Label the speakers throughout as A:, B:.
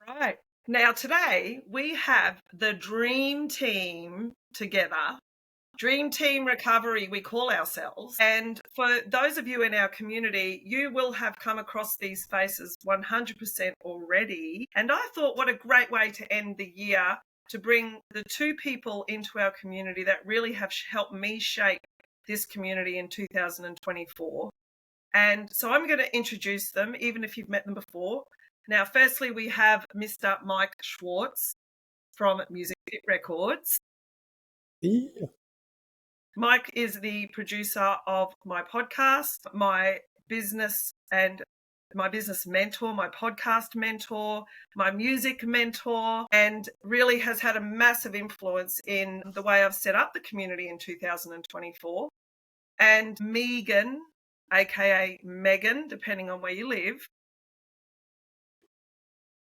A: Right. Now, today we have the dream team together. Dream Team Recovery, we call ourselves. And for those of you in our community, you will have come across these faces 100% already. And I thought, what a great way to end the year to bring the two people into our community that really have helped me shape this community in 2024. And so I'm going to introduce them, even if you've met them before. Now, firstly, we have Mr. Mike Schwartz from Music Records.
B: Yeah.
A: Mike is the producer of my podcast, my business mentor, my podcast mentor, my music mentor, and really has had a massive influence in the way I've set up the community in 2024. And Megan, aka Megan, depending on where you live,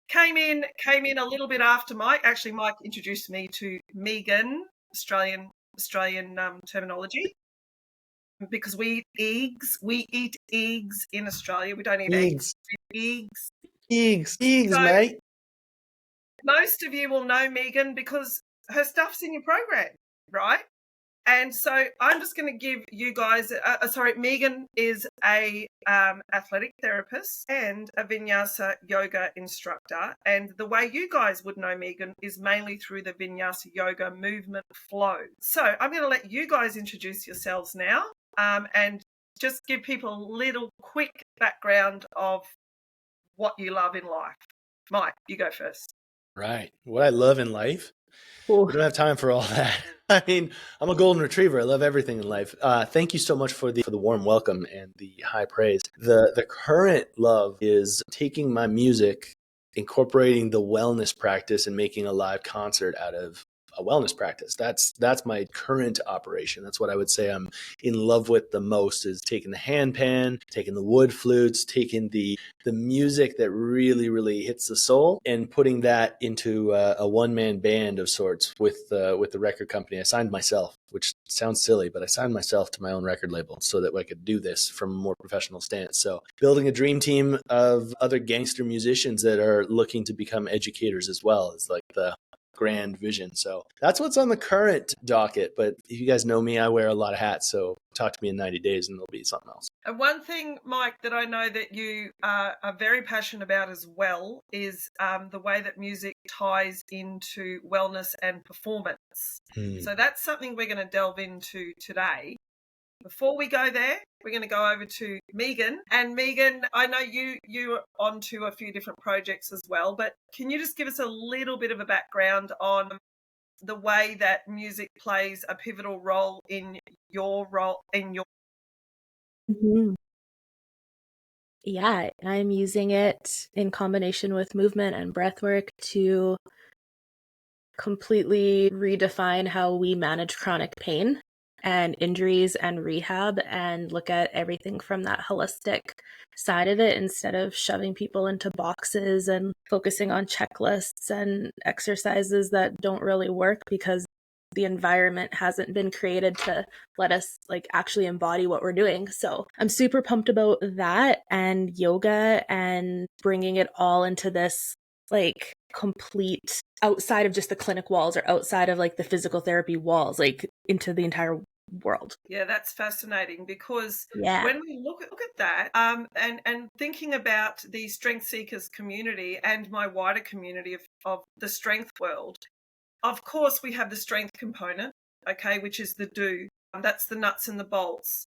A: came in a little bit after Mike. Actually, Mike introduced me to Megan, Australian terminology, because we eat eggs in Australia. We don't eat eggs.
B: Eggs,
A: So,
B: mate.
A: most of you will know Megan because her stuff's in your program, right? And so I'm just going to give you guys, Megan is a athletic therapist and a vinyasa yoga instructor. And the way you guys would know Megan is mainly through the vinyasa yoga movement flow. So I'm going to let you guys introduce yourselves now and just give people a little quick background of what you love in life. Mike, you go first.
B: Right. What I love in life.
C: Ooh.
B: We don't have time for all that. I mean, I'm a golden retriever. I love everything in life. Thank you so much for the warm welcome and the high praise. The current love is taking my music, incorporating the wellness practice, and making a live concert out of a wellness practice. That's my current operation. That's what I would say I'm in love with the most, is taking the handpan, taking the wood flutes, taking the music that really, really hits the soul, and putting that into a one-man band of sorts with the record company. I signed myself, which sounds silly, but I signed myself to my own record label so that I could do this from a more professional stance. So building a dream team of other gangster musicians that are looking to become educators as well is like the grand vision. So that's what's on the current docket. But if you guys know me, I wear a lot of hats. So talk to me in 90 days and there'll be something else.
A: And one thing, Mike, that I know that you are very passionate about as well is the way that music ties into wellness and performance. So that's something we're going to delve into today. Before we go there, we're going to go over to Megan. And Megan, I know you're onto a few different projects as well, but can you just give us a little bit of a background on the way that music plays a pivotal role in your role in your
C: Mm-hmm. Yeah, I'm using it in combination with movement and breath work to completely redefine how we manage chronic pain and injuries and rehab, and look at everything from that holistic side of it, instead of shoving people into boxes and focusing on checklists and exercises that don't really work because the environment hasn't been created to let us actually embody what we're doing. So I'm super pumped about that, and yoga, and bringing it all into this complete, outside of just the clinic walls or outside of the physical therapy walls, into the entire world.
A: Yeah, that's fascinating, because
C: Yeah.
A: when we look at that and thinking about the Strength Seekers community and my wider community of the strength world, of course we have the strength component, okay, which is the do. That's the nuts and the bolts.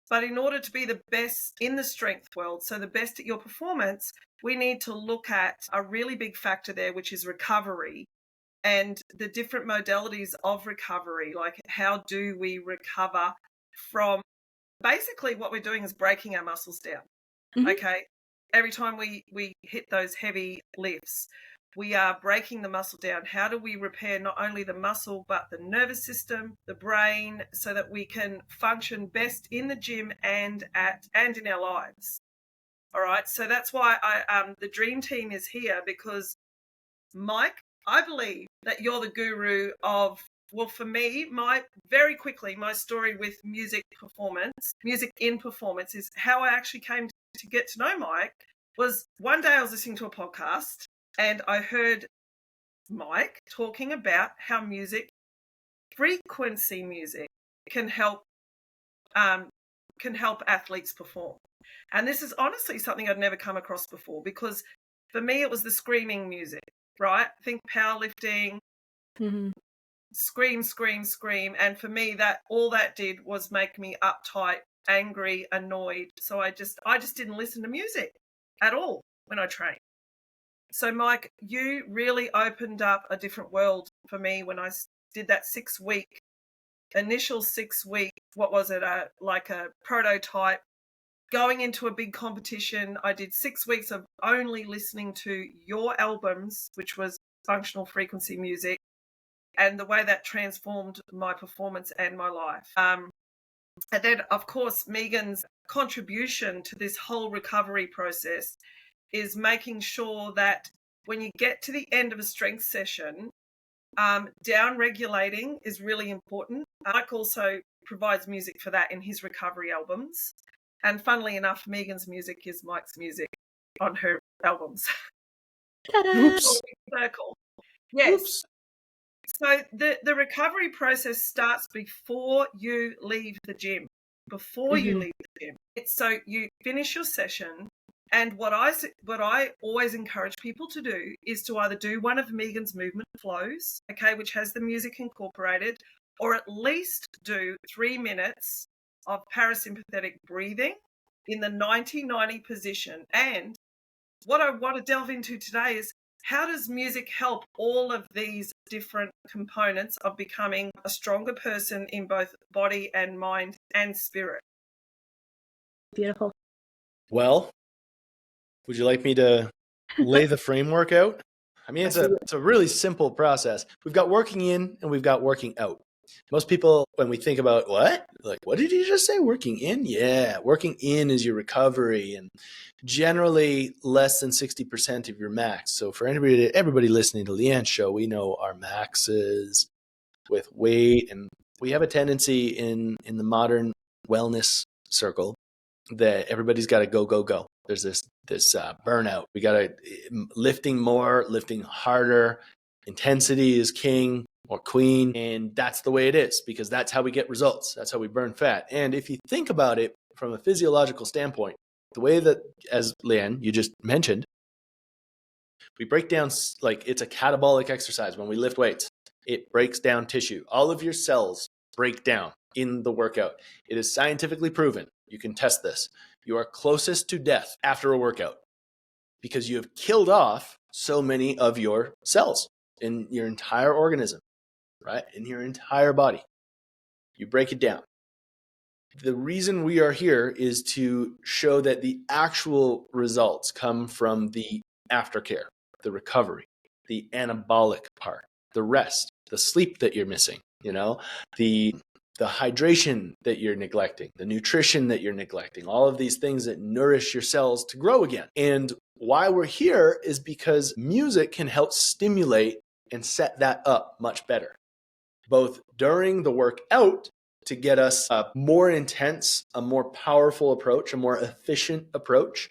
A: But in order to be the best in the strength world, so the best at your performance, we need to look at a really big factor there, which is recovery, and the different modalities of recovery. Like, how do we recover from, basically what we're doing is breaking our muscles down.
C: Mhm.
A: Okay, every time we hit those heavy lifts, we are breaking the muscle down. How do we repair not only the muscle but the nervous system, the brain, so that we can function best in the gym and in our lives? All right, so that's why the dream team is here, because Mike, I believe that you're the guru of, well, for me, my story with music in performance, is how I actually came to get to know Mike. Was one day I was listening to a podcast And I heard Mike talking about how frequency music, can help athletes perform. And this is honestly something I'd never come across before, because for me it was the screaming music, right? Think powerlifting, scream, scream, scream. And for me, that all that did was make me uptight, angry, annoyed. So I just didn't listen to music at all when I trained. So Mike, you really opened up a different world for me when I did that initial 6 week, what was it, like a prototype, going into a big competition. I did 6 weeks of only listening to your albums, which was functional frequency music, and the way that transformed my performance and my life. And then, of course, Megan's contribution to this whole recovery process is making sure that when you get to the end of a strength session, down regulating is really important. Mike also provides music for that in his recovery albums. And funnily enough, Megan's music is Mike's music on her albums.
B: Oops.
A: Circle. Yes.
B: Oops.
A: So the recovery process starts before you leave the gym. You leave the gym. So you finish your session, and what I always encourage people to do is to either do one of Megan's movement flows, okay, which has the music incorporated, or at least do 3 minutes of parasympathetic breathing in the 90-90 position. And what I want to delve into today is, how does music help all of these different components of becoming a stronger person in both body and mind and spirit?
C: Beautiful.
B: Well, would you like me to lay the framework out? I mean, it's a really simple process. We've got working in and we've got working out. Most people, when we think about what? Like, what did you just say? Working in? Yeah, working in is your recovery, and generally less than 60% of your max. So for everybody listening to Leanne's show, we know our maxes with weight, and we have a tendency in the modern wellness circle that everybody's got to go. There's this burnout. We got to lifting more, lifting harder. Intensity is king or queen, and that's the way it is, because that's how we get results. That's how we burn fat. And if you think about it from a physiological standpoint, the way that, as Leanne, you just mentioned, we break down, like, it's a catabolic exercise. When we lift weights, it breaks down tissue. All of your cells break down in the workout. It is scientifically proven. You can test this. You are closest to death after a workout because you have killed off so many of your cells in your entire organism, right? In your entire body. You break it down. The reason we are here is to show that the actual results come from the aftercare, the recovery, the anabolic part, the rest, the sleep that you're missing, the hydration that you're neglecting, the nutrition that you're neglecting, all of these things that nourish your cells to grow again. And why we're here is because music can help stimulate and set that up much better, both during the workout to get us a more intense, a more powerful approach, a more efficient approach.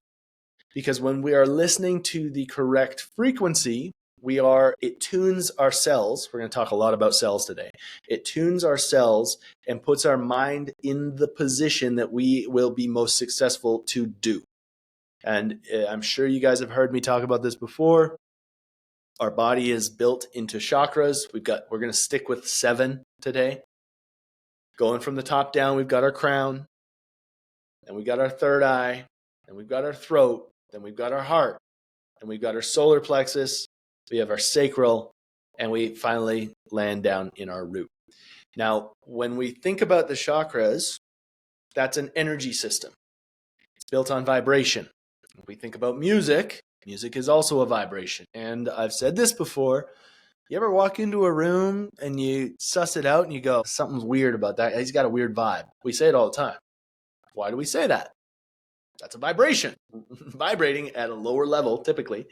B: Because when we are listening to the correct frequency, it tunes our cells. We're going to talk a lot about cells today. It tunes our cells and puts our mind in the position that we will be most successful to do. And I'm sure you guys have heard me talk about this before. Our body is built into chakras. We're going to stick with 7 today. Going from the top down, we've got our crown, then we've got our third eye, then we've got our throat, then we've got our heart, and we've got our solar plexus, we have our sacral, and we finally land down in our root. Now, when we think about the chakras, that's an energy system. It's built on vibration. When we think about music, music is also a vibration. And I've said this before, you ever walk into a room and you suss it out and you go, something's weird about that. He's got a weird vibe. We say it all the time. Why do we say that? That's a vibration, vibrating at a lower level typically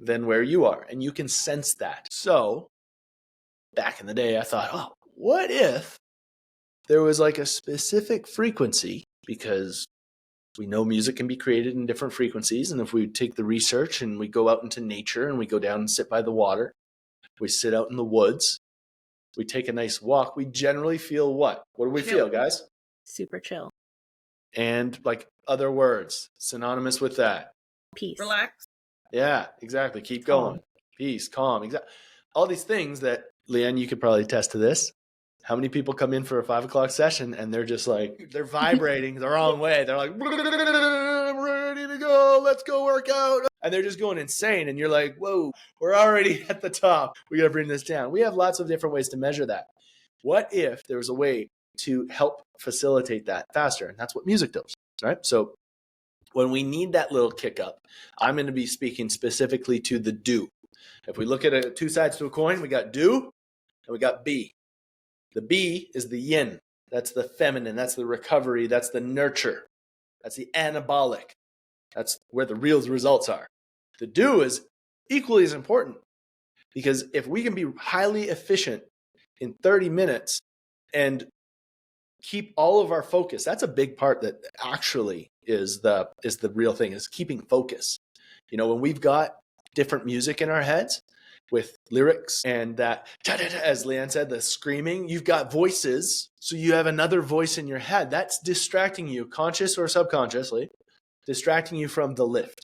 B: than where you are. And you can sense that. So back in the day, I thought, what if there was like a specific frequency? Because We know music can be created in different frequencies. And if we take the research and we go out into nature and we go down and sit by the water, we sit out in the woods, we take a nice walk, we generally feel what? What do we feel, guys?
C: Super chill.
B: And like other words synonymous with that.
C: Peace.
A: Relax.
B: Yeah, exactly. Keep going. Peace, calm. Exactly. All these things that, Leanne, you could probably attest to this. How many people come in for a 5 o'clock session and they're just like, they're vibrating the wrong way. They're like, I'm ready to go. Let's go work out. And they're just going insane. And you're like, whoa, we're already at the top. We got to bring this down. We have lots of different ways to measure that. What if there was a way to help facilitate that faster? And that's what music does, right? So when we need that little kick up, I'm going to be speaking specifically to the do. If we look at two sides to a coin, we got do and we got be. The B is the yin. That's the feminine. That's the recovery. That's the nurture. That's the anabolic. That's where the real results are. The do is equally as important, because if we can be highly efficient in 30 minutes and keep all of our focus, that's a big part that actually is the real thing, is keeping focus. You know, when we've got different music in our heads, with lyrics and that, as Leanne said, the screaming, you've got voices. So you have another voice in your head that's distracting you, conscious or subconsciously, distracting you from the lift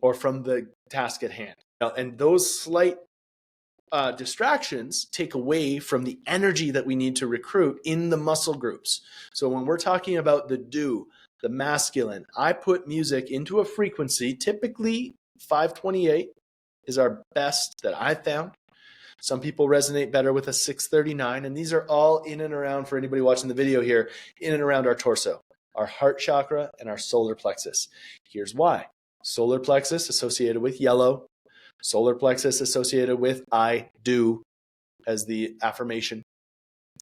B: or from the task at hand. And those slight distractions take away from the energy that we need to recruit in the muscle groups. So when we're talking about the do, the masculine, I put music into a frequency, typically 528. Is our best that I've found. Some people resonate better with a 639, and these are all in and around, for anybody watching the video here, in and around our torso, our heart chakra and our solar plexus. Here's why. Solar plexus associated with yellow, solar plexus associated with I do as the affirmation.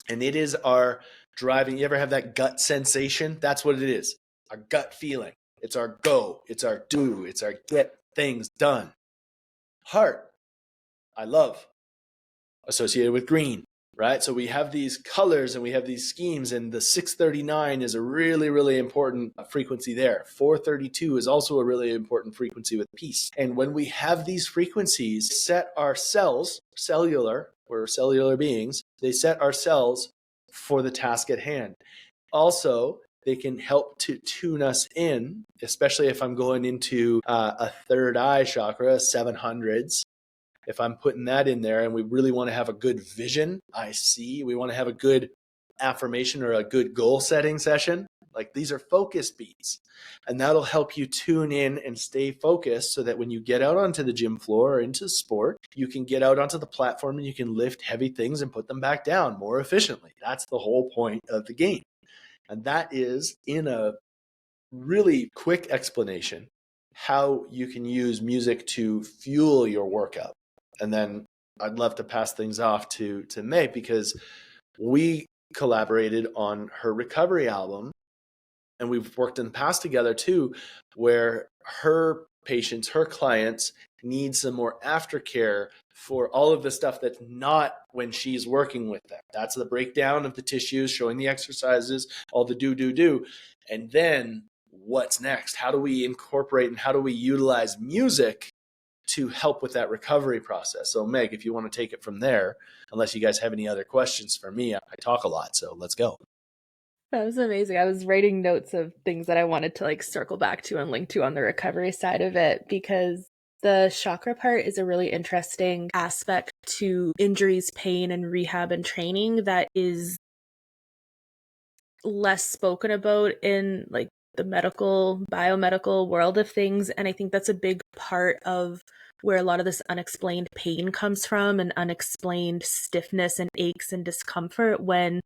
B: And it is our driving. You ever have that gut sensation? That's what it is. Our gut feeling. It's our go. It's our do. It's our get things done. Heart, I love, associated with green, right? So we have these colors and we have these schemes, and the 639 is a really, really important frequency there. 432 is also a really important frequency with peace. And when we have these frequencies, set our cells, cellular, we're cellular beings, they set our cells for the task at hand. Also, they can help to tune us in, especially if I'm going into a third eye chakra, 700s. If I'm putting that in there and we really want to have a good vision, we want to have a good affirmation or a good goal setting session. Like, these are focus beats, and that'll help you tune in and stay focused so that when you get out onto the gym floor or into sport, you can get out onto the platform and you can lift heavy things and put them back down more efficiently. That's the whole point of the game. And that is, in a really quick explanation, how you can use music to fuel your workout. And then I'd love to pass things off to Meg, because we collaborated on her recovery album, and we've worked in the past together too, where her patients, her clients need some more aftercare for all of the stuff that's not when she's working with them. That's the breakdown of the tissues, showing the exercises, all the do. And then what's next? How do we incorporate and how do we utilize music to help with that recovery process? So Meg, if you want to take it from there, unless you guys have any other questions for me, I talk a lot, so let's go.
C: That was amazing. I was writing notes of things that I wanted to circle back to and link to on the recovery side of it, because the chakra part is a really interesting aspect to injuries, pain, and rehab and training that is less spoken about in the biomedical world of things. And I think that's a big part of where a lot of this unexplained pain comes from, and unexplained stiffness and aches and discomfort when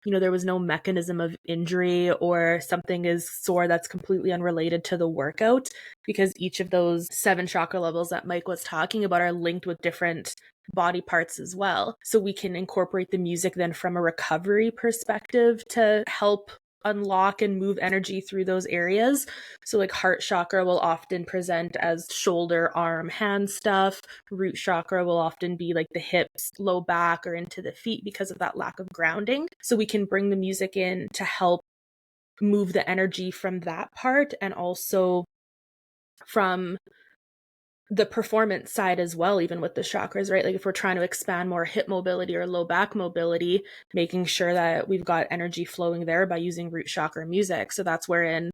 C: there was no mechanism of injury, or something is sore that's completely unrelated to the workout, because each of those 7 chakra levels that Mike was talking about are linked with different body parts as well. So we can incorporate the music then from a recovery perspective to help unlock and move energy through those areas. So heart chakra will often present as shoulder, arm, hand stuff. Root chakra will often be the hips, low back, or into the feet because of that lack of grounding. So we can bring the music in to help move the energy from that part, and also from the performance side as well, even with the chakras, right? Like if we're trying to expand more hip mobility or low back mobility, making sure that we've got energy flowing there by using root chakra music. So that's where in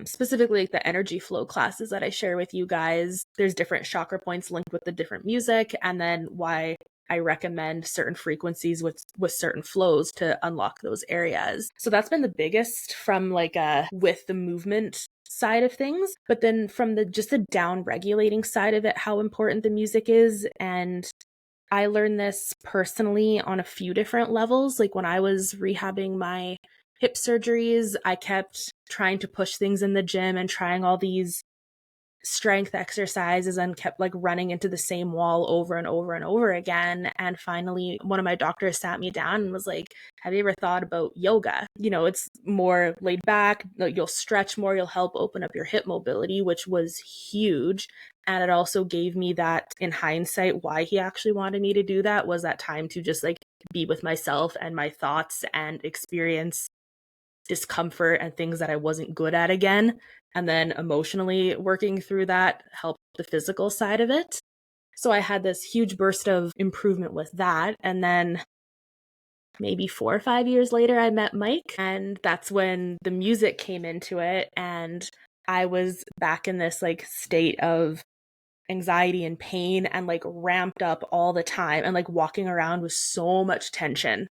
C: specifically like the energy flow classes that I share with you guys, there's different chakra points linked with the different music, and then why I recommend certain frequencies with certain flows to unlock those areas. So that's been the biggest from like with the movement side of things. But then from the just the down regulating side of it, how important the music is. And I learned this personally on a few different levels. Like when I was rehabbing my hip surgeries, I kept trying to push things in the gym and trying all these strength exercises and kept like running into the same wall over and over and over again. And finally, one of my doctors sat me down and was like, have you ever thought about yoga? You know, it's more laid back, you'll stretch more, you'll help open up your hip mobility, which was huge. And it also gave me that, in hindsight, why he actually wanted me to do that was that time to just like be with myself and my thoughts and experience discomfort and things that I wasn't good at again. And then emotionally working through that helped the physical side of it. So I had this huge burst of improvement with that. And then maybe 4 or 5 years later, I met Mike, and that's when the music came into it. And I was back in this like state of anxiety and pain and like ramped up all the time and like walking around with so much tension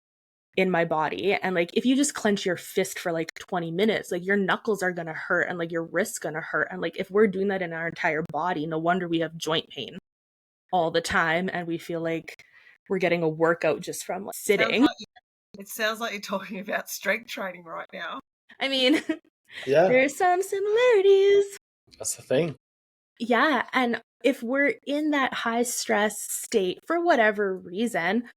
C: in my body. And like if you just clench your fist for like 20 minutes, like your knuckles are gonna hurt and like your wrist's gonna hurt. And like if we're doing that in our entire body, no wonder we have joint pain all the time and we feel like we're getting a workout just from like sitting.
A: It sounds like you're talking about strength training right now.
C: I mean,
B: Yeah,
C: there's some similarities.
B: that's the thing.
C: Yeah. And if we're in that high stress state for whatever reason,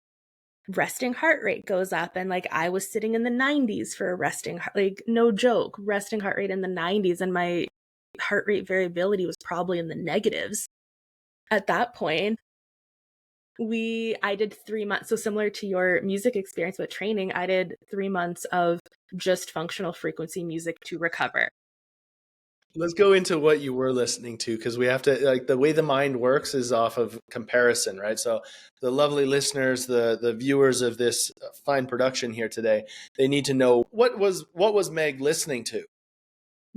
C: resting heart rate goes up. And like I was sitting in the 90s for a resting, like no joke, resting heart rate in the 90s. And my heart rate variability was probably in the negatives at that point. I did 3 months. So similar to your music experience with training, I did 3 months of just functional frequency music to recover.
B: Let's go into what you were listening to, because we have to, like, the way the mind works is off of comparison, right? So the lovely listeners, the viewers of this fine production here today, they need to know what was Meg listening to?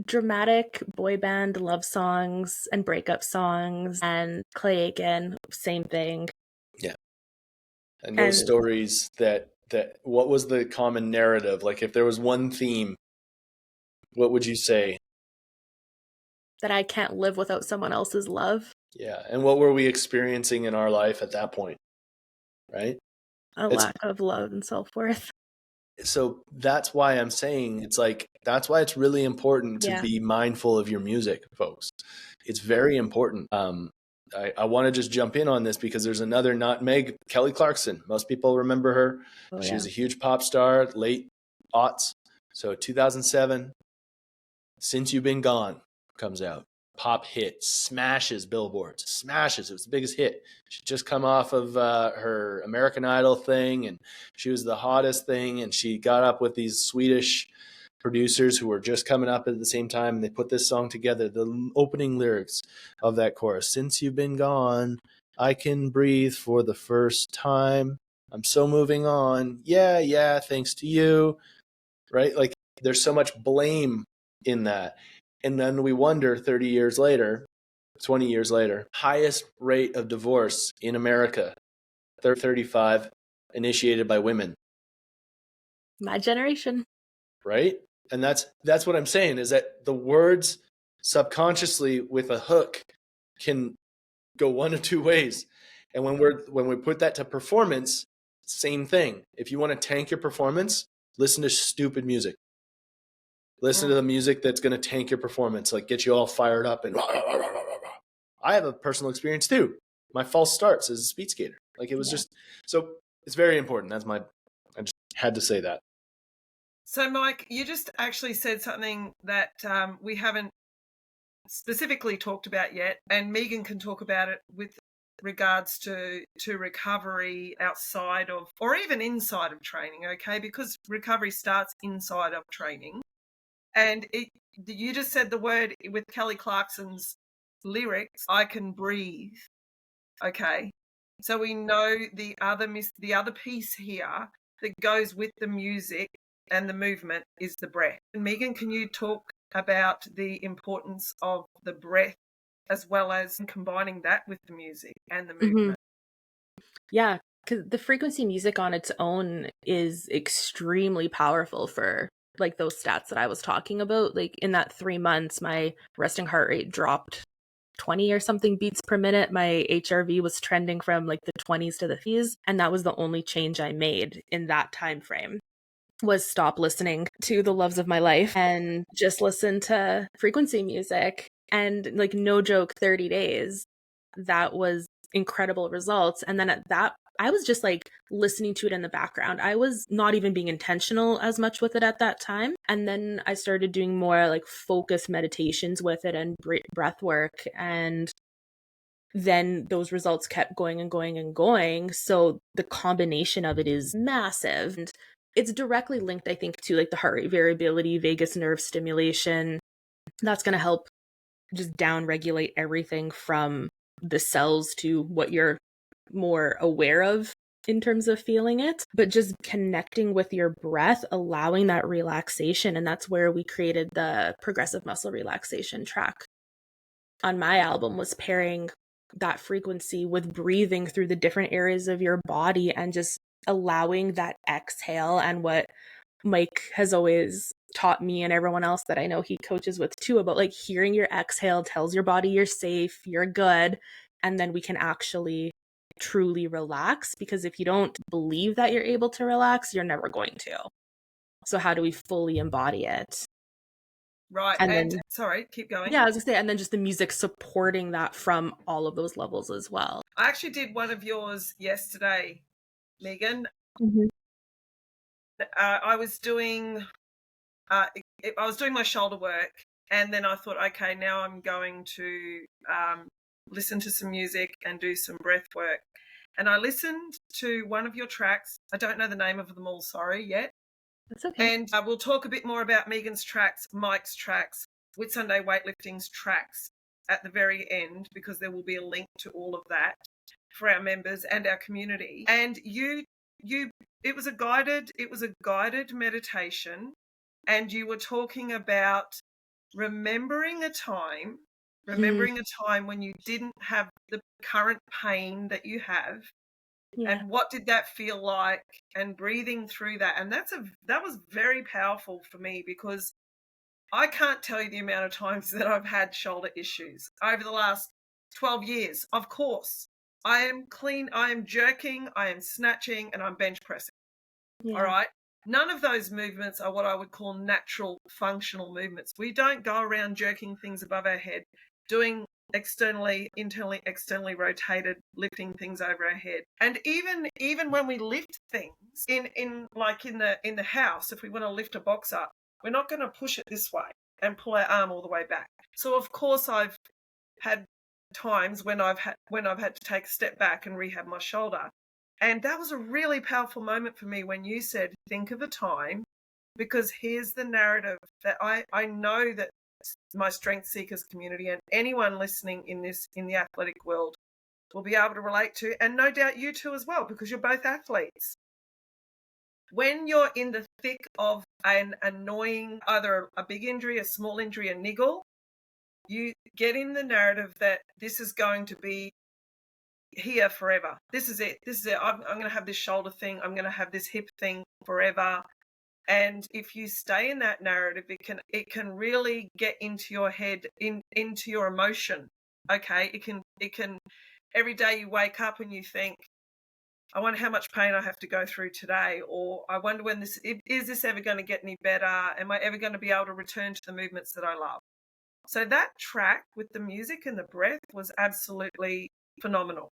C: Dramatic boy band love songs and breakup songs, and Clay Aiken, same thing.
B: Yeah. And those stories that what was the common narrative? Like if there was one theme, what would you say?
C: That I can't live without someone else's love.
B: Yeah. And what were we experiencing in our life at that point? Right?
C: Lack of love and self-worth.
B: So that's why I'm saying that's why it's really important to be mindful of your music, folks. It's very important. I want to just jump in on this because there's another not Meg, Kelly Clarkson. Most people remember her. She was a huge pop star, late aughts. So 2007, Since You've Been Gone comes out. Pop hit, smashes billboards, smashes. It was the biggest hit. She'd just come off of her American Idol thing, and she was the hottest thing. And she got up with these Swedish producers who were just coming up at the same time, and they put this song together. The opening lyrics of that chorus: "Since you've been gone, I can breathe for the first time. I'm so moving on. Yeah, yeah, thanks to you." Right? Like there's so much blame in that. And then we wonder 30 years later, 20 years later, highest rate of divorce in America, 35, initiated by women.
C: My generation.
B: Right? And that's what I'm saying, is that the words subconsciously with a hook can go one of two ways. And when we put that to performance, same thing. If you want to tank your performance, listen to stupid music. Listen to the music that's going to tank your performance, like get you all fired up. And I have a personal experience too. My false starts as a speed skater. Like it was just, so it's very important. I just had to say that.
A: So Mike, you just actually said something that we haven't specifically talked about yet, and Megan can talk about it with regards to recovery outside of, or even inside of training, okay? Because recovery starts inside of training. And you just said the word with Kelly Clarkson's lyrics, I can breathe. Okay. So we know the other piece here that goes with the music and the movement is the breath. And Megan, can you talk about the importance of the breath as well as combining that with the music and the movement?
C: Yeah, because the frequency music on its own is extremely powerful for like those stats that I was talking about. Like in that 3 months, my resting heart rate dropped 20 or something beats per minute. My HRV was trending from like the 20s to the 50s, and that was the only change I made in that time frame. Was stop listening to the loves of my life and just listen to frequency music. And like no joke, 30 days, that was incredible results. And then at that, I was just like listening to it in the background. I was not even being intentional as much with it at that time. And then I started doing more like focused meditations with it and breath work. And then those results kept going and going and going. So the combination of it is massive. And it's directly linked, I think, to like the heart rate variability, vagus nerve stimulation. That's going to help just down regulate everything from the cells to what you're more aware of in terms of feeling it, but just connecting with your breath, allowing that relaxation. And that's where we created the progressive muscle relaxation track on my album, was pairing that frequency with breathing through the different areas of your body and just allowing that exhale. And what Mike has always taught me and everyone else that I know he coaches with too, about like hearing your exhale tells your body you're safe, you're good, and then we can actually truly relax. Because if you don't believe that you're able to relax, you're never going to. So how do we fully embody it?
A: Right.
C: And
A: And
C: then,
A: sorry, keep going.
C: yeah, I was gonna say, and then just the music supporting that from all of those levels as well.
A: I actually did one of yours yesterday, Megan. I was doing my shoulder work, and then I thought, okay, now I'm going to listen to some music and do some breath work. And I listened to one of your tracks. I don't know the name of them all, sorry, yet.
C: That's okay.
A: And we'll talk a bit more about Megan's tracks, Mike's tracks, With Sunday Weightlifting's tracks at the very end, because there will be a link to all of that for our members and our community. And it was a guided meditation, and you were talking about remembering a time when you didn't have the current pain that you have.
C: Yeah.
A: And what did that feel like, and breathing through that. And that was very powerful for me, because I can't tell you the amount of times that I've had shoulder issues over the last 12 years. Of course, I am clean, I am jerking, I am snatching, and I'm bench pressing.
C: Yeah.
A: All right. None of those movements are what I would call natural functional movements. We don't go around jerking things above our head, doing internally, externally rotated, lifting things over our head. And even when we lift things in the house, if we want to lift a box up, we're not going to push it this way and pull our arm all the way back. So of course I've had times when I've had to take a step back and rehab my shoulder. And that was a really powerful moment for me when you said, think of a time, because here's the narrative that I know that my Strength Seekers community and anyone listening in the athletic world will be able to relate to, and no doubt you too as well, because you're both athletes. When you're in the thick of an annoying, either a big injury, a small injury, a niggle, you get in the narrative that this is going to be here forever. This is it. I'm going to have this shoulder thing. I'm going to have this hip thing forever. And if you stay in that narrative, it can really get into your head, into your emotion. Okay, it can. Every day you wake up and you think, I wonder how much pain I have to go through today, or I wonder is this ever going to get any better? Am I ever going to be able to return to the movements that I love? So that track with the music and the breath was absolutely phenomenal.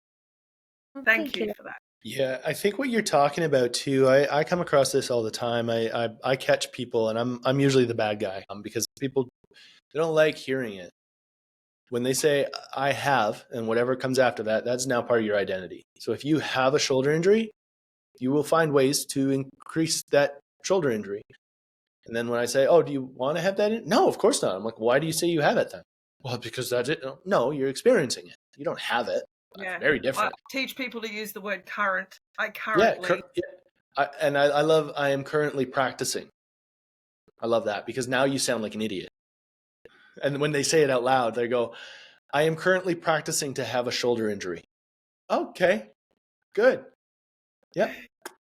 A: Thank you for that.
B: Yeah, I think what you're talking about too, I come across this all the time. I catch people, and I'm usually the bad guy, because people, they don't like hearing it. When they say I have, and whatever comes after that, that's now part of your identity. So if you have a shoulder injury, you will find ways to increase that shoulder injury. And then when I say, oh, do you want to have that in? No, of course not. I'm like, why do you say you have it then? Well, because that's it. No, you're experiencing it. You don't have it. That's very different.
A: I teach people to use the word current. I
B: am currently practicing. I love that because now you sound like an idiot. And when they say it out loud, they go, I am currently practicing to have a shoulder injury. Okay, good. Yep.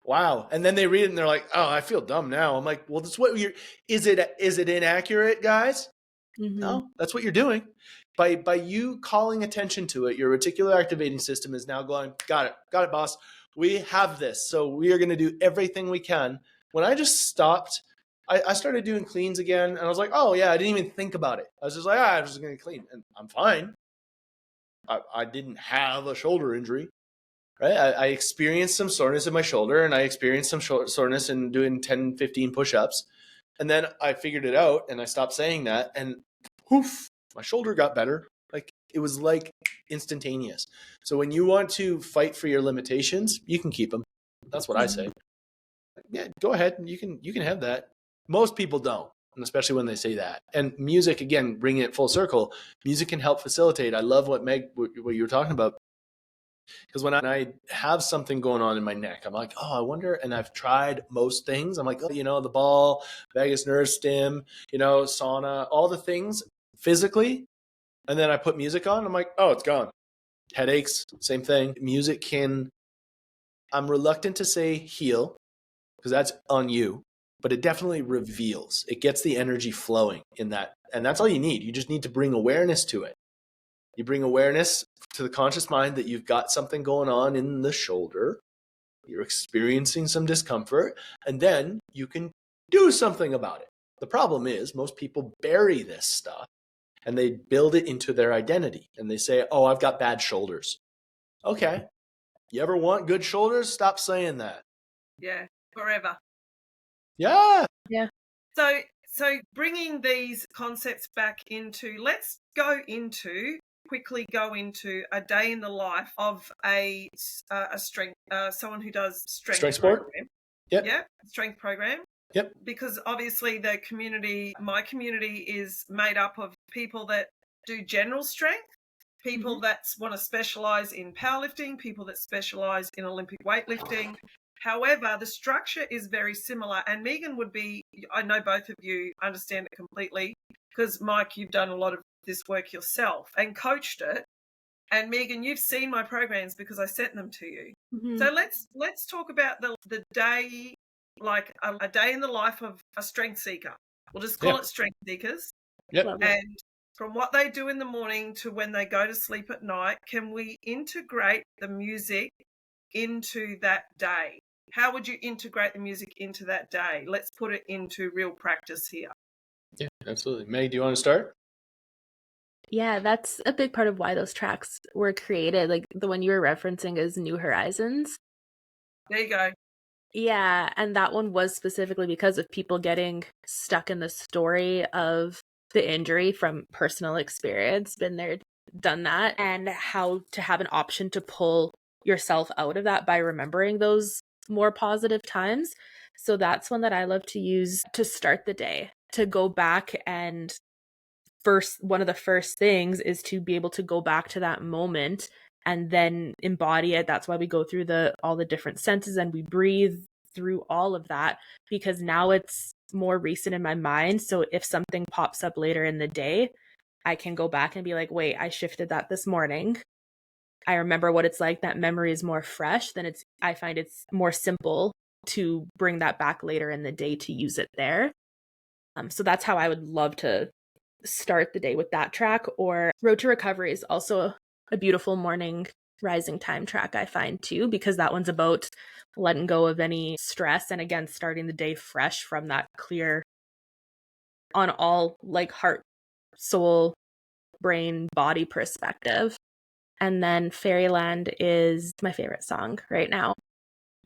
B: Wow. And then they read it and they're like, oh, I feel dumb now. I'm like, well, that's what is it inaccurate, guys? Mm-hmm. No, that's what you're doing. By you calling attention to it, your reticular activating system is now going, got it, boss. We have this. So we are going to do everything we can. When I just stopped, I started doing cleans again. And I was like, oh yeah, I didn't even think about it. I was just like, I'm just going to clean and I'm fine. I didn't have a shoulder injury. Right? I experienced some soreness in my shoulder and I experienced some soreness in doing 10, 15 push-ups. And then I figured it out and I stopped saying that and poof, my shoulder got better. Like it was like instantaneous. So when you want to fight for your limitations, you can keep them. That's what I say. Yeah, go ahead. You can have that. Most people don't, and especially when they say that. And music, again, bringing it full circle, music can help facilitate. I love what you were talking about. Because when I have something going on in my neck, I'm like, oh, I wonder. And I've tried most things. I'm like, oh, the ball, vagus nerve stim, sauna, all the things physically. And then I put music on. I'm like, oh, it's gone. Headaches, same thing. Music can, I'm reluctant to say heal because that's on you, but it definitely reveals. It gets the energy flowing in that. And that's all you need. You just need to bring awareness to it. You bring awareness to the conscious mind that you've got something going on in the shoulder. You're experiencing some discomfort, and then you can do something about it. The problem is most people bury this stuff and they build it into their identity and they say, oh, I've got bad shoulders. Okay. You ever want good shoulders? Stop saying that.
A: Yeah, forever.
B: Yeah.
C: Yeah.
A: So bringing these concepts back into, let's quickly go into a day in the life of a strength, someone who does strength
B: sport.
A: Program.
B: Yep.
A: Yeah, strength program.
B: Yep.
A: Because obviously my community is made up of people that do general strength, people that want to specialize in powerlifting, people that specialize in Olympic weightlifting. However, the structure is very similar, and Megan I know both of you understand it completely because Mike, you've done a lot of this work yourself and coached it. And Megan, you've seen my programs because I sent them to you. Mm-hmm. So let's talk about the day, like a day in the life of a strength seeker. We'll just call it strength seekers.
B: Yep.
A: And from what they do in the morning to when they go to sleep at night, can we integrate the music into that day? How would you integrate the music into that day? Let's put it into real practice here.
B: Yeah, absolutely. Meg, do you want to start?
C: Yeah, that's a big part of why those tracks were created. Like the one you were referencing is New Horizons.
A: There you go.
C: Yeah, and that one was specifically because of people getting stuck in the story of the injury from personal experience, been there, done that, and how to have an option to pull yourself out of that by remembering those more positive times. So that's one that I love to use to start the day, to go back and one of the first things is to be able to go back to that moment and then embody it. That's why we go through all the different senses and we breathe through all of that, because now it's more recent in my mind. So if something pops up later in the day, I can go back and be like, wait, I shifted that this morning. I remember what it's like. That memory is more fresh. Then I find it's more simple to bring that back later in the day to use it there. So that's how I would love to start the day, with that track. Or Road to Recovery is also a beautiful morning rising time track, I find too, because that one's about letting go of any stress and again starting the day fresh from that clear on all like heart, soul, brain, body perspective. And then Fairyland is my favorite song right now.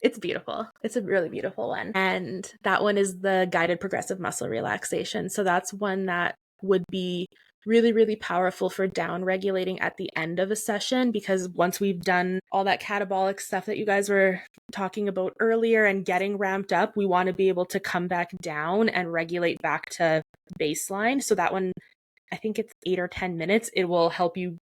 C: It's beautiful. It's a really beautiful one. And that one is the guided progressive muscle relaxation. So that's one that would be really, really powerful for down regulating at the end of a session, because once we've done all that catabolic stuff that you guys were talking about earlier and getting ramped up, we want to be able to come back down and regulate back to baseline. So that when I think it's 8 or 10 minutes, it will help you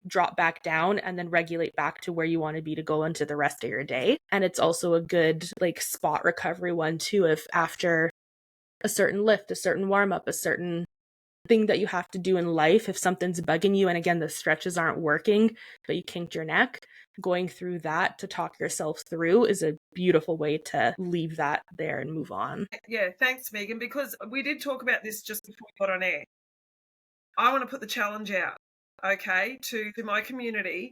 C: drop back down and then regulate back to where you want to be to go into the rest of your day. And it's also a good like spot recovery one too, if after a certain lift, a certain warm up, a certain thing that you have to do in life, if something's bugging you and again the stretches aren't working but you kinked your neck, going through that to talk yourself through is a beautiful way to leave that there and move on.
A: Yeah, thanks, Megan, because we did talk about this just before we got on air. I want to put the challenge out, okay, to my community.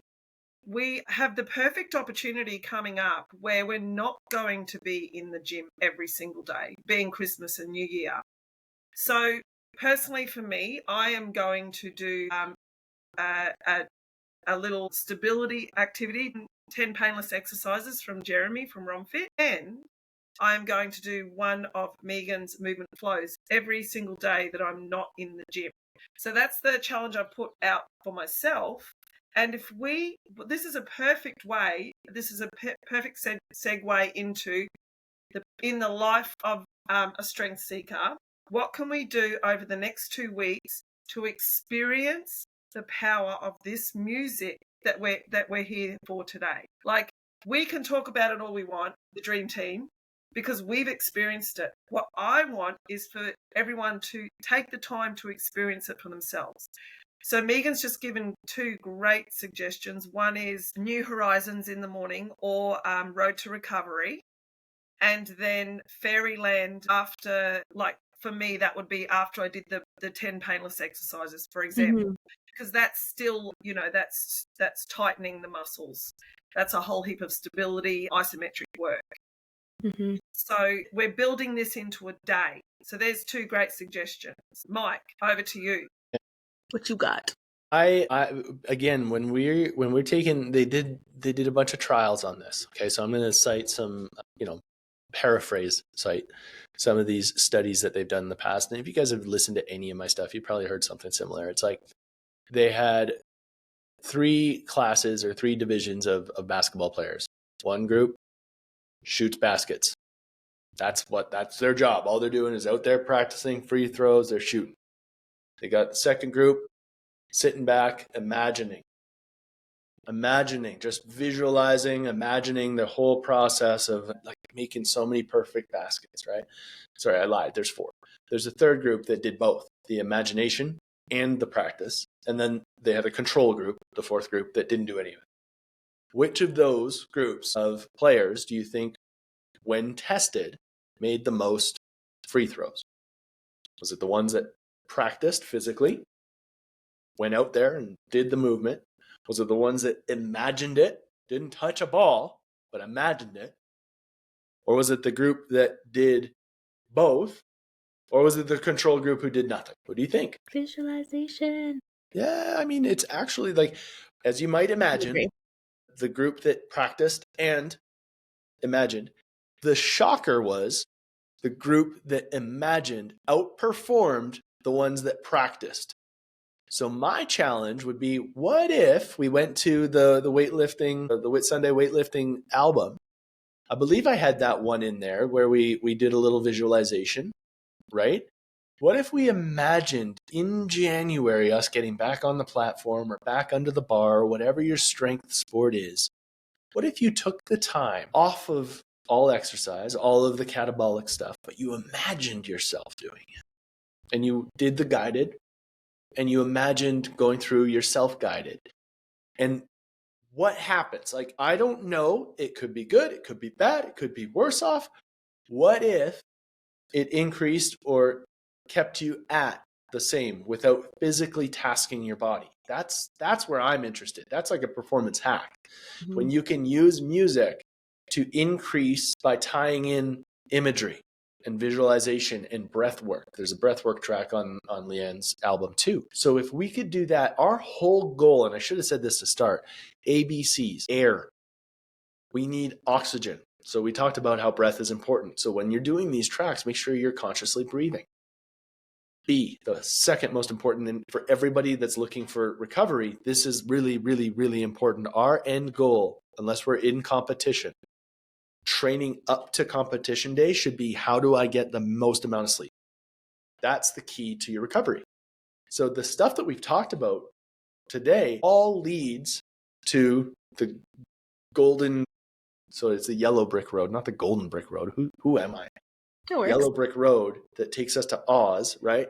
A: We have the perfect opportunity coming up where we're not going to be in the gym every single day, being Christmas and New Year. So personally for me, I am going to do a little stability activity, 10 painless exercises from Jeremy from RomFit, and I'm going to do one of Megan's movement flows every single day that I'm not in the gym. So that's the challenge I put out for myself. And if this is a perfect way, this is a perfect segue into in the life of a strength seeker. What can we do over the next 2 weeks to experience the power of this music that we're here for today? Like, we can talk about it all we want, the dream team, because we've experienced it. What I want is for everyone to take the time to experience it for themselves. So Megan's just given 2 great suggestions. One is New Horizons in the morning, or Road to Recovery, and then Fairyland after, like, for me, that would be after I did the 10 painless exercises, for example, because that's still, that's tightening the muscles. That's a whole heap of stability, isometric work. So we're building this into a day. So there's 2 great suggestions. Mike, over to you.
C: What you got?
B: I again, when we're taking, they did a bunch of trials on this. Okay, so I'm going to cite some, cite some of these studies that they've done in the past. And if you guys have listened to any of my stuff, you probably heard something similar. It's like they had 3 classes or 3 divisions of basketball players. One group shoots baskets. That's their job. All they're doing is out there practicing free throws. They're shooting. They got the second group sitting back, imagining, just visualizing, imagining the whole process of like making so many perfect baskets, right? Sorry, I lied. There's 4. There's a third group that did both, the imagination and the practice. And then they had a control group, the 4th group, that didn't do any of it. Which of those groups of players do you think, when tested, made the most free throws? Was it the ones that practiced physically, went out there and did the movement? Was it the ones that imagined it, didn't touch a ball, but imagined it? Or was it the group that did both? Or was it the control group who did nothing? What do you think?
C: Visualization.
B: Yeah, I mean, it's actually like, as you might imagine, the group that practiced and imagined. The shocker was the group that imagined outperformed the ones that practiced. So my challenge would be, what if we went to the weightlifting, the Whit Sunday weightlifting album? I believe I had that one in there where we did a little visualization, right? What if we imagined in January us getting back on the platform or back under the bar, or whatever your strength sport is? What if you took the time off of all exercise, all of the catabolic stuff, but you imagined yourself doing it? And you did the guided, and you imagined going through your self-guided. And what happens? Like, I don't know. It could be good. It could be bad. It could be worse off. What if it increased or kept you at the same without physically tasking your body? That's where I'm interested. That's like a performance hack. When you can use music to increase by tying in imagery and visualization and breath work. There's a breath work track on Leanne's album too. So if we could do that, our whole goal, and I should have said this to start, ABCs, air. We need oxygen. So we talked about how breath is important. So when you're doing these tracks, make sure you're consciously breathing. B, the second most important, and for everybody that's looking for recovery, this is really, really, really important. Our end goal, unless we're in competition, training up to competition day should be, how do I get the most amount of sleep? That's the key to your recovery. So the stuff that we've talked about today all leads to the golden, so it's the yellow brick road, not the golden brick road. Who am I? Yellow brick road that takes us to Oz, right?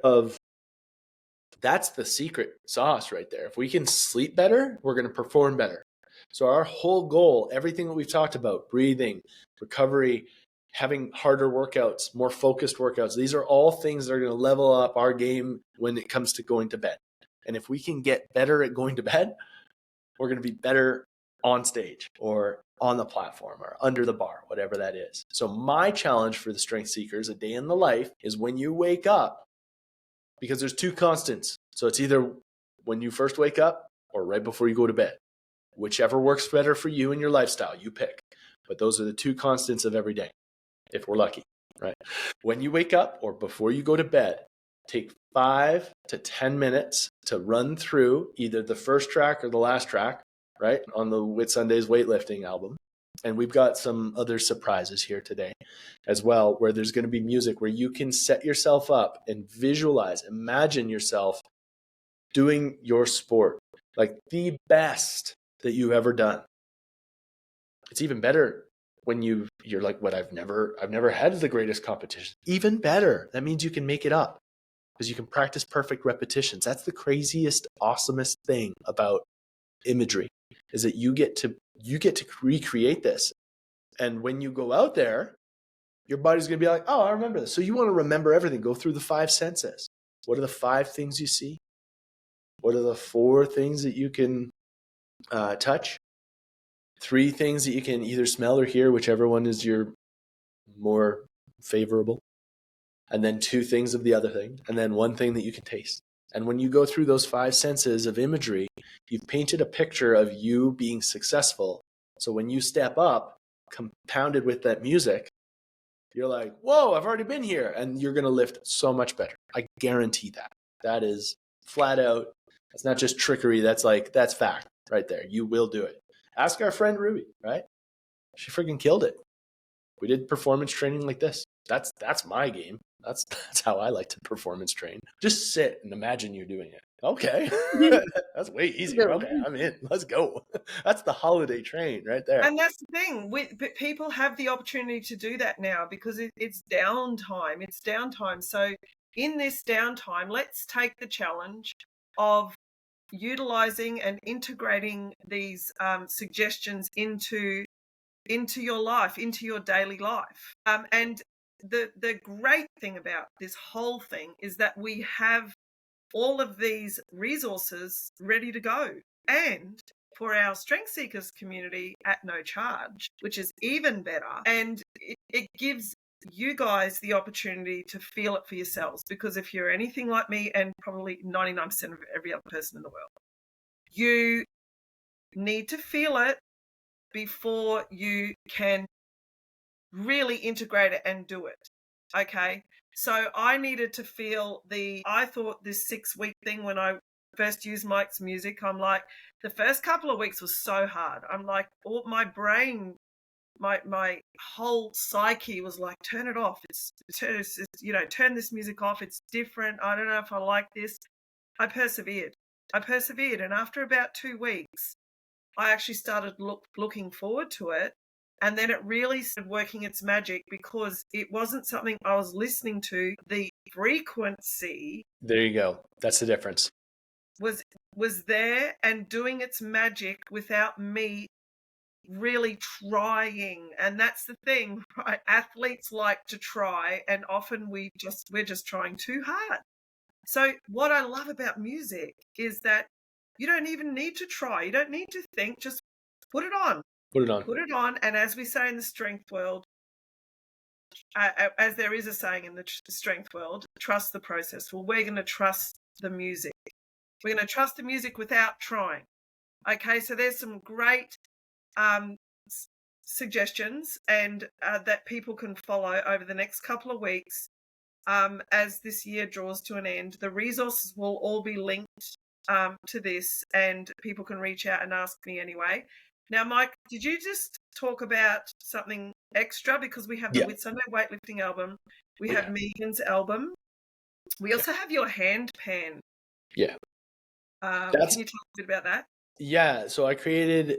B: That's the secret sauce right there. If we can sleep better, we're going to perform better. So our whole goal, everything that we've talked about, breathing, recovery, having harder workouts, more focused workouts, these are all things that are going to level up our game when it comes to going to bed. And if we can get better at going to bed, we're going to be better on stage or on the platform or under the bar, whatever that is. So my challenge for the strength seekers, a day in the life, is when you wake up, because there's two constants. So it's either when you first wake up or right before you go to bed. Whichever works better for you and your lifestyle, you pick. But those are the two constants of every day, if we're lucky, right? When you wake up or before you go to bed, take 5 to 10 minutes to run through either the first track or the last track, right, on the Whit Sunday's weightlifting album. And we've got some other surprises here today as well, where there's going to be music where you can set yourself up and visualize, imagine yourself doing your sport, like the best that you've ever done. It's even better when you're like, what, I've never had the greatest competition. Even better. That means you can make it up because you can practice perfect repetitions. That's the craziest, awesomest thing about imagery, is that you get to recreate this. And when you go out there, your body's going to be like, oh, I remember this. So you want to remember everything. Go through the 5 senses. What are the 5 things you see? What are the 4 things that you can touch? 3 things that you can either smell or hear, whichever one is your more favorable. And then 2 things of the other thing. And then 1 thing that you can taste. And when you go through those 5 senses of imagery, you've painted a picture of you being successful. So when you step up, compounded with that music, you're like, whoa, I've already been here. And you're going to lift so much better. I guarantee that. That is flat out. That's not just trickery. That's fact right there. You will do it. Ask our friend Ruby, right? She freaking killed it. We did performance training like this. That's my game. That's how I like to performance train. Just sit and imagine you doing it. Okay. That's way easier. Okay, I'm in. Let's go. That's the holiday train right there.
A: And that's the thing. People have the opportunity to do that now because it's downtime. It's downtime. So in this downtime, let's take the challenge of utilizing and integrating these suggestions into your life, into your daily life. And the great thing about this whole thing is that we have all of these resources ready to go. And for our Strength Seekers community at no charge, which is even better. And it gives you guys the opportunity to feel it for yourselves. Because if you're anything like me, and probably 99% of every other person in the world, you need to feel it before you can really integrate it and do it. Okay. So I needed to feel I thought this 6-week thing, when I first used Mike's music, I'm like, the first couple of weeks was so hard. I'm like, all my brain, my whole psyche was like, turn it off. Turn this music off. It's different. I don't know if I like this. I persevered. And after about 2 weeks, I actually started looking forward to it. And then it really started working its magic because it wasn't something I was listening to. The frequency.
B: There you go. That's the difference.
A: Was there and doing its magic without me really trying. And that's the thing, right? Athletes like to try, and often we're just trying too hard. So what I love about music is that you don't even need to try. You don't need to think. Just put it on.
B: Put it on.
A: Put it on. And as we say in the strength world, as there is a saying in the strength world, trust the process. Well, we're going to trust the music. We're going to trust the music without trying. Okay, so there's some great suggestions and that people can follow over the next couple of weeks as this year draws to an end. The resources will all be linked to this, and people can reach out and ask me anyway. Now, Mike, did you just talk about something extra? Because we have the With Sunday weightlifting album. We have Megan's album. We also have your hand pan.
B: Yeah.
A: Can you talk a bit about that?
B: Yeah. So I created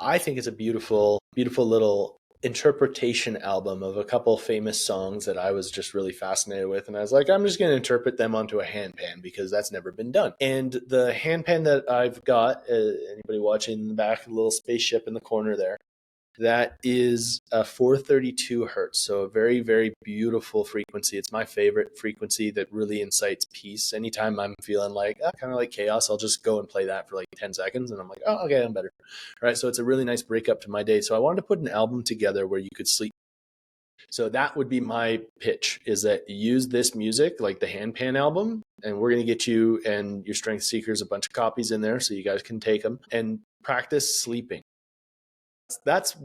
B: I think it's a beautiful, beautiful little interpretation album of a couple famous songs that I was just really fascinated with. And I was like, I'm just going to interpret them onto a handpan because that's never been done. And the handpan that I've got, anybody watching in the back, a little spaceship in the corner there, that is a 432 hertz. So a very, very beautiful frequency. It's my favorite frequency that really incites peace. Anytime I'm feeling like kind of like chaos, I'll just go and play that for like 10 seconds. And I'm like, oh, okay, I'm better. Right. So it's a really nice breakup to my day. So I wanted to put an album together where you could sleep. So that would be my pitch, is that you use this music, like the handpan album, and we're going to get you and your strength seekers a bunch of copies in there so you guys can take them and practice sleeping. That's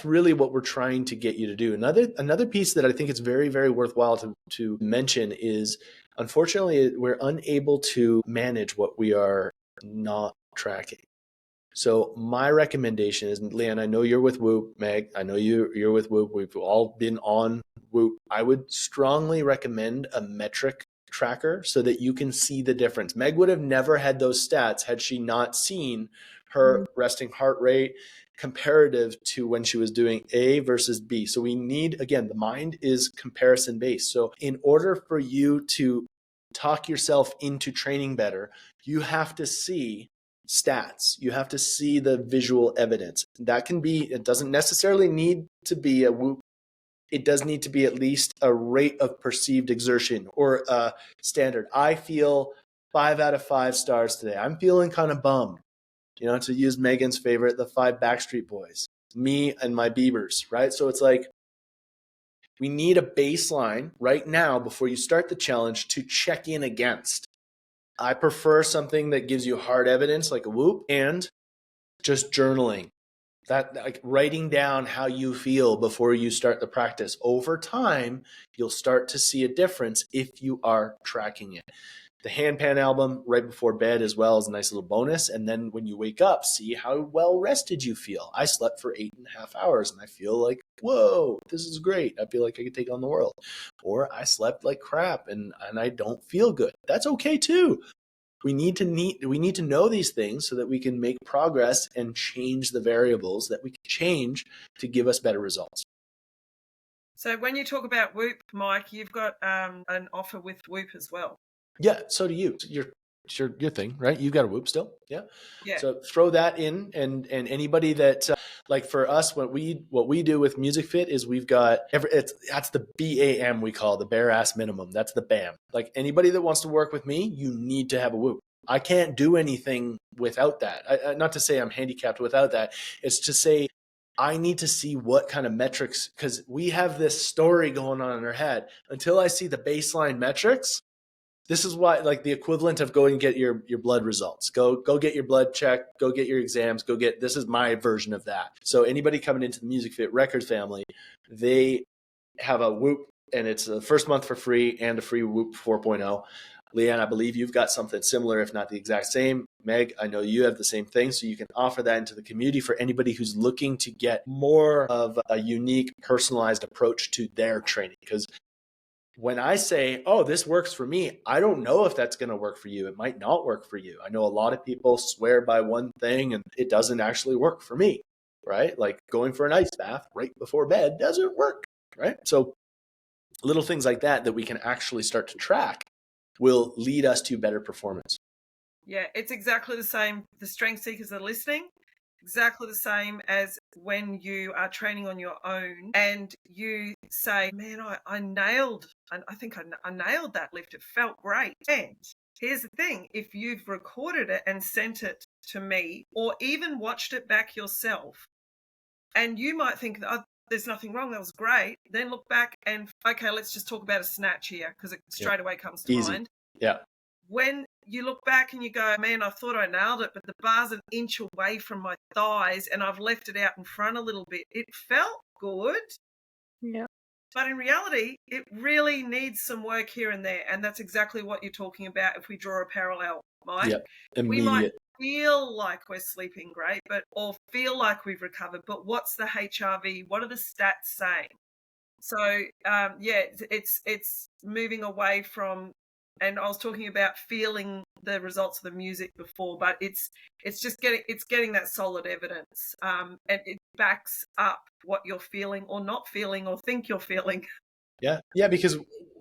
B: really what we're trying to get you to do. Another piece that I think is very, very worthwhile to mention is, unfortunately, we're unable to manage what we are not tracking. So my recommendation is, Leanne, I know you're with Whoop. Meg, I know you're with Whoop. We've all been on Whoop. I would strongly recommend a metric tracker so that you can see the difference. Meg would have never had those stats had she not seen her resting heart rate comparative to when she was doing A versus B. So we need, again, the mind is comparison based. So in order for you to talk yourself into training better, you have to see stats. You have to see the visual evidence. That can be, it doesn't necessarily need to be a Whoop. It does need to be at least a rate of perceived exertion or a standard. I feel 5 out of 5 stars today. I'm feeling kind of bummed. To use Megan's favorite, the 5 Backstreet Boys, me and my Biebers, right? So it's like, we need a baseline right now before you start the challenge to check in against. I prefer something that gives you hard evidence like a Whoop, and just journaling. That, like, writing down how you feel before you start the practice. Over time, you'll start to see a difference if you are tracking it. The handpan album right before bed as well is a nice little bonus. And then when you wake up, see how well rested you feel. I slept for 8.5 hours and I feel like, whoa, this is great. I feel like I could take on the world. Or I slept like crap and I don't feel good. That's okay too. We need to know these things so that we can make progress and change the variables that we can change to give us better results.
A: So when you talk about Whoop, Mike, you've got an offer with Whoop as well.
B: Yeah, so do you. Your thing, right? You got a Whoop still, yeah. So throw that in, and anybody that like for us, what we do with Music Fit is we've got that's the BAM we call the bare ass minimum. That's the BAM. Like anybody that wants to work with me, you need to have a Whoop. I can't do anything without that. Not to say I'm handicapped without that. It's to say I need to see what kind of metrics, because we have this story going on in our head. Until I see the baseline metrics. This is why, like, the equivalent of going and get your blood results. Go get your blood checked. Go get your exams. This is my version of that. So anybody coming into the Music Fit Record family, they have a Whoop, and it's the first month for free and a free Whoop 4.0. Leanne, I believe you've got something similar, if not the exact same. Meg, I know you have the same thing, so you can offer that into the community for anybody who's looking to get more of a unique, personalized approach to their training. Because when I say, oh, this works for me, I don't know if that's going to work for you. It might not work for you. I know a lot of people swear by one thing and it doesn't actually work for me, right? Like going for an ice bath right before bed doesn't work, right? So little things like that we can actually start to track will lead us to better performance.
A: Yeah, it's exactly the same. The strength seekers that are listening, exactly the same as when you are training on your own and you say, man, I nailed, I think I nailed that lift. It felt great. And here's the thing, if you've recorded it and sent it to me or even watched it back yourself, and you might think, oh, there's nothing wrong, that was great. Then look back and, okay, let's just talk about a snatch here because it straight away comes to mind.
B: Yeah.
A: When you look back and you go, man, I thought I nailed it, but the bar's an inch away from my thighs and I've left it out in front a little bit. It felt good.
C: Yeah.
A: But in reality, it really needs some work here and there. And that's exactly what you're talking about if we draw a parallel, Mike.
B: Yep.
A: We might
B: Immediate.
A: feel like we're sleeping great, or feel like we've recovered, but what's the HRV? What are the stats saying? So it's moving away from, and I was talking about feeling the results of the music before, but it's just getting that solid evidence, and it backs up what you're feeling or not feeling or think you're feeling.
B: Yeah, because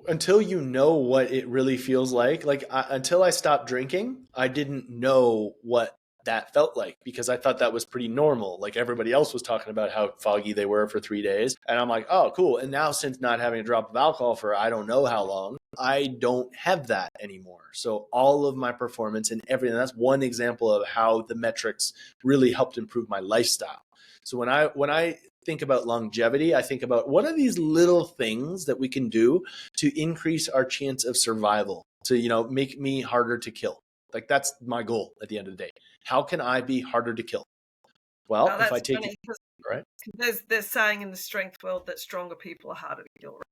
B: until you know what it really feels like until I stopped drinking, I didn't know what that felt like, because I thought that was pretty normal. Like everybody else was talking about how foggy they were for 3 days. And I'm like, oh, cool. And now, since not having a drop of alcohol for I don't know how long, I don't have that anymore. So all of my performance and everything, that's one example of how the metrics really helped improve my lifestyle. So when I think about longevity, I think about what are these little things that we can do to increase our chance of survival, to, make me harder to kill. Like that's my goal at the end of the day. How can I be harder to kill? Well, if I take it, right?
A: There's saying in the strength world that stronger people are harder to kill. Right?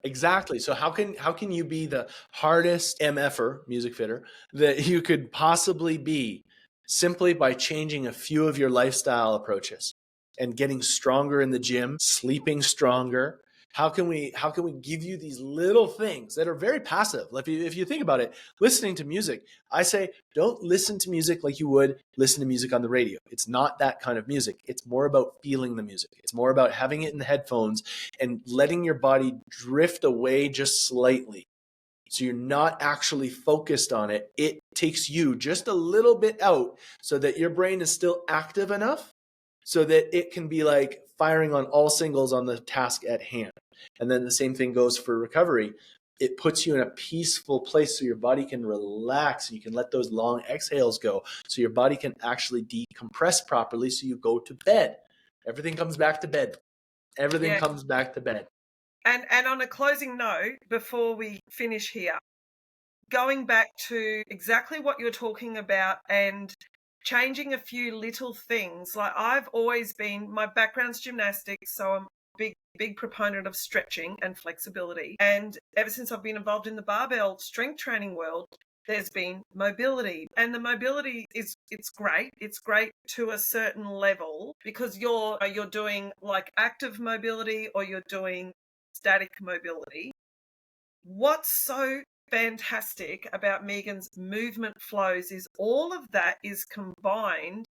B: Exactly. So how can you be the hardest MFer, music fitter, that you could possibly be, simply by changing a few of your lifestyle approaches and getting stronger in the gym, sleeping stronger? How can we give you these little things that are very passive? Like if you think about it, listening to music, I say don't listen to music like you would listen to music on the radio. It's not that kind of music. It's more about feeling the music. It's more about having it in the headphones and letting your body drift away just slightly. So you're not actually focused on it. It takes you just a little bit out so that your brain is still active enough so that it can be like firing on all singles on the task at hand. And then the same thing goes for recovery. It puts you in a peaceful place so your body can relax and you can let those long exhales go so your body can actually decompress properly so you go to bed. Everything comes back to bed. Everything comes back to bed.
A: And on a closing note, before we finish here, going back to exactly what you're talking about and changing a few little things. Like I've always been, my background's gymnastics, so I'm a big proponent of stretching and flexibility. And ever since I've been involved in the barbell strength training world, there's been mobility. And the mobility it's great. It's great to a certain level because you're doing like active mobility or you're doing static mobility. What's so fantastic about Megan's movement flows is all of that is combined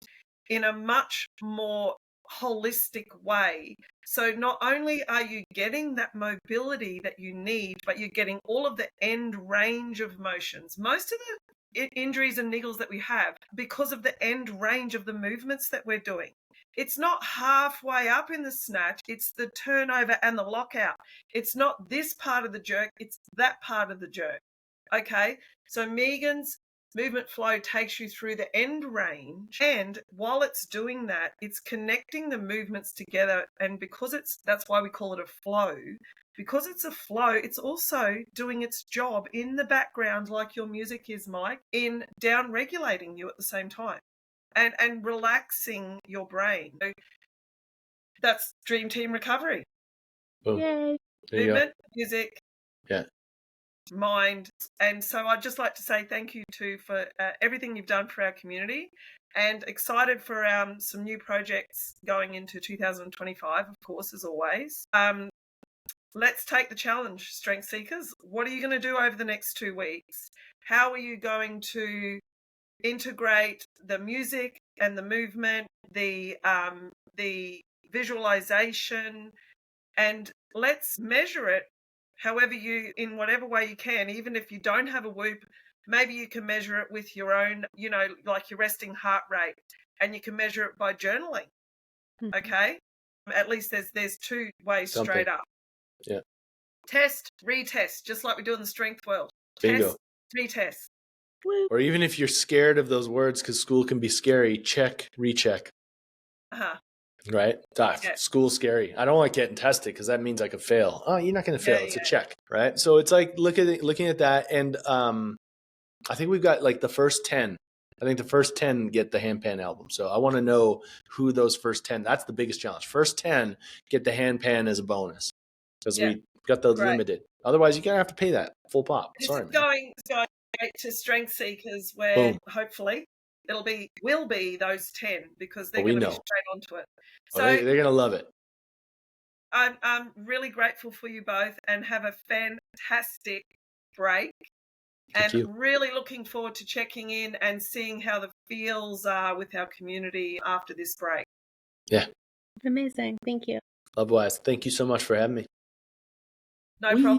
A: in a much more holistic way. So not only are you getting that mobility that you need, but you're getting all of the end range of motions. Most of the injuries and niggles that we have because of the end range of the movements that we're doing. It's not halfway up in the snatch, it's the turnover and the lockout. It's not this part of the jerk, it's that part of the jerk. Okay, so Megan's movement flow takes you through the end range, and while it's doing that, it's connecting the movements together. And because that's why we call it a flow. Because it's a flow, it's also doing its job in the background, like your music is, Mike, in down regulating you at the same time. And relaxing your brain. So that's Dream Team Recovery.
B: Boom.
C: Yay.
A: Movement, music,
B: Yeah.
A: mind. And so I'd just like to say thank you for everything you've done for our community, and excited for some new projects going into 2025, of course, as always. Let's take the challenge, Strength Seekers. What are you going to do over the next 2 weeks? How are you going to integrate the music and the movement, the visualization, and let's measure it however in whatever way you can. Even if you don't have a Whoop, maybe you can measure it with your own, like your resting heart rate, and you can measure it by journaling. Okay, at least there's 2 ways straight up.
B: Yeah.
A: Test, retest, just like we do in the strength world.
B: Bingo.
A: Test, retest.
B: Or even if you're scared of those words because school can be scary, check, recheck. Right? School's scary. I don't like getting tested because that means I could fail. Oh, you're not going to fail. It's a check, right? So it's like looking at that, and I think we've got like the first 10. I think the first 10 get the handpan album. So I want to know who those first 10. That's the biggest challenge. First 10 get the handpan as a bonus because Got the
A: Great.
B: limited. Otherwise, you're going to have to pay that full pop.
A: This
B: Sorry,
A: is
B: man.
A: going to Strength Seekers, where
B: Boom.
A: hopefully will be those 10, because they're
B: We
A: going to be
B: know.
A: straight onto it.
B: Oh,
A: So
B: they're going to love it.
A: I'm really grateful for you both, and have a fantastic break.
B: Thank
A: and
B: you.
A: really looking forward to checking in and seeing how the feels are with our community after this break.
B: Yeah.
C: Amazing. Thank you.
B: Love-wise. Thank you so much for having me.
A: No problem.